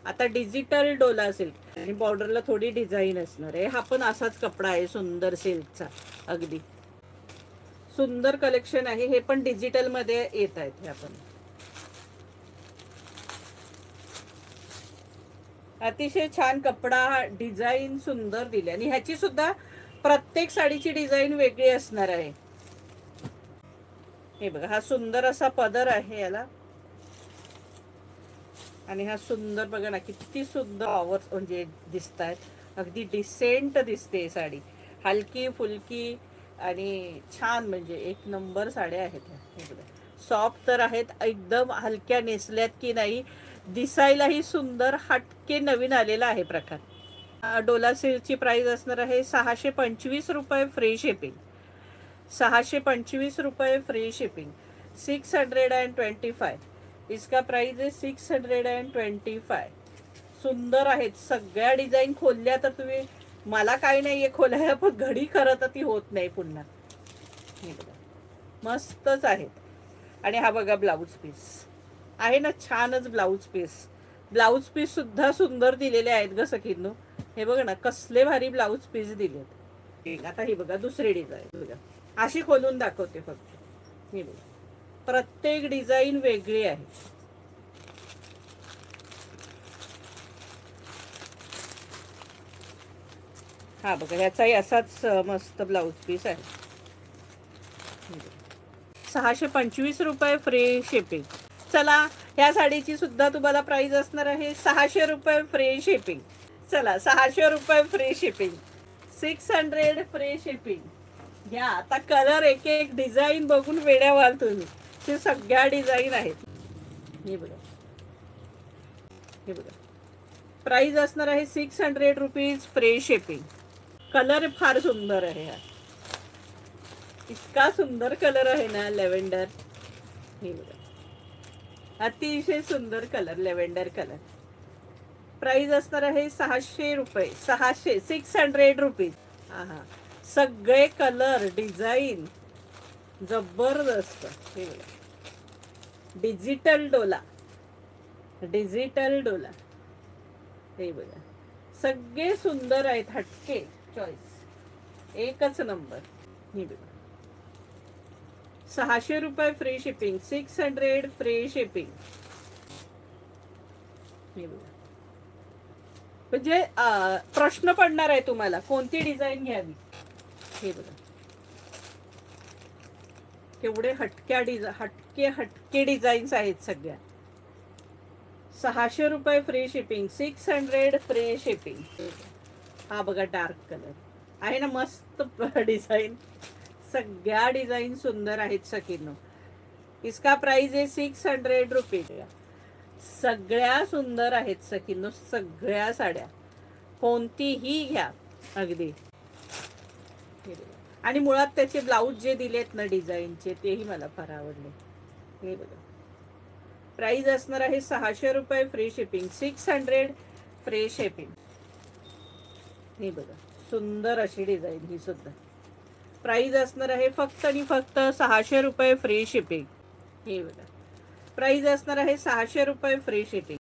आता digital Dola silk आणि बॉर्डरला थोडी डिझाईन असणार आहे. हा पण असाच कपडा आहे सुंदर सिल्कचा. अगदी सुंदर कलेक्शन आहे. हे पण डिजिटल मध्ये येत आहेत. हे आपण अतिशय छान कपडा, डिझाईन सुंदर दिली आणि ह्याची सुद्धा प्रत्येक साडीची डिझाईन वेगळी असणार आहे. हे बघा, हा सुंदर असा पदर आहे याला आणि हा सुंदर बघा ना किती सुंदर आवर्स म्हणजे दिसत आहेत. अगदी डिसेंट दिसते साडी, हलकी फुलकी आणि छान, म्हणजे एक नंबर साड्या आहेत ह्या. सॉफ्ट तर आहेत, एकदम हलक्या नेसल्यात की नाही दिसायलाही सुंदर, हटके नवीन आलेला आहे प्रकार. डोला सिल्कची प्राइस असणार आहे 625 रुपये फ्री शिपिंग. 625 रुपये फ्री शिपिंग. 625. इसका प्राइस आहे 625. सुंदर आहेत सगळ्या डिझाईन. खोलल्या तर तुम्ही, मला काही नाहीये खोलायला, पण घडी खरं तर ती होत नाही पुन्हा. मस्तच आहेत. आणि हा बघा ब्लाऊज पीस आहे ना, छानच ब्लाऊज पीस. ब्लाऊज पीस सुद्धा सुंदर दिलेले आहेत ग सखींनो. हे बघा ना कसले भारी ब्लाऊज पीस दिलेत. आता ही बघा दुसरी डिझाईन बघा, अशी खोलून दाखवते फक्त. हे बघा, प्रत्येक डिझाईन वेगळी आहे. हा बघा, ह्याचाही असाच मस्त ब्लाऊज पीस आहे. 625 रुपये फ्री शिपिंग. चला, ह्या साडीची सुद्धा तुम्हाला प्राइस असणार आहे 600 रुपये फ्री शिपिंग. चला, 600 रुपये फ्री शिपिंग. 600 free shipping. घ्या. आता कलर, एक एक डिझाईन बघून वेड्या व्हाल तुम्ही. ते सगळ्या डिझाईन आहेत. हे बघा, हे बघा, प्राइस असणार आहे 600 रुपीज फ्री शिपिंग. कलर फार सुंदर आहे हा. इतका सुंदर कलर आहे ना लेव्हेंडर. हे बघा, अतिशय सुंदर कलर, लेव्हेंडर कलर. प्राइस असणार आहे 600 रुपये. 600 रुपीज. हा हा, सगळे कलर, डिझाईन जबरदस्त. हे बघा, डिजिटल डोला, डिजिटल डोला. हे बघा, सगळे सुंदर आहेत, हटके चॉईस, एकच नंबर. हे बघा, 600 रुपये फ्री शिपिंग. 600 free shipping. हे बघा, म्हणजे प्रश्न पडणार आहे तुम्हाला कोणती डिझाईन घ्यावी. हे बघा, केवढे हटके डिझाईन्स आहेत सगळ्या. 600 रुपये फ्री शिपिंग. 600 free shipping. हा बघा, डार्क कलर आहे ना, मस्त डिझाईन. सगळ्या डिझाईन सुंदर आहेत सखींनो. इसका प्राइस आहे 600 रुपीज. सगळ्या सुंदर आहेत सखींनो, सगळ्या साड्या कोणतीही घ्या अगदी. आणि मुळात त्याचे ब्लाऊज जे दिलेत ना डिझाईनचे, तेही मला फार आवडले. हे बघा, प्राइस असणार आहे 600 रुपये फ्री शिपिंग. 600 free shipping. हे बघा, सुंदर अशी डिझाईन ही सुद्धा. प्राइस असणार आहे फक्त आणि फक्त 600 रुपये फ्री शिपिंग. हे बघा, प्राइस असणार आहे 600 रुपये फ्री शिपिंग.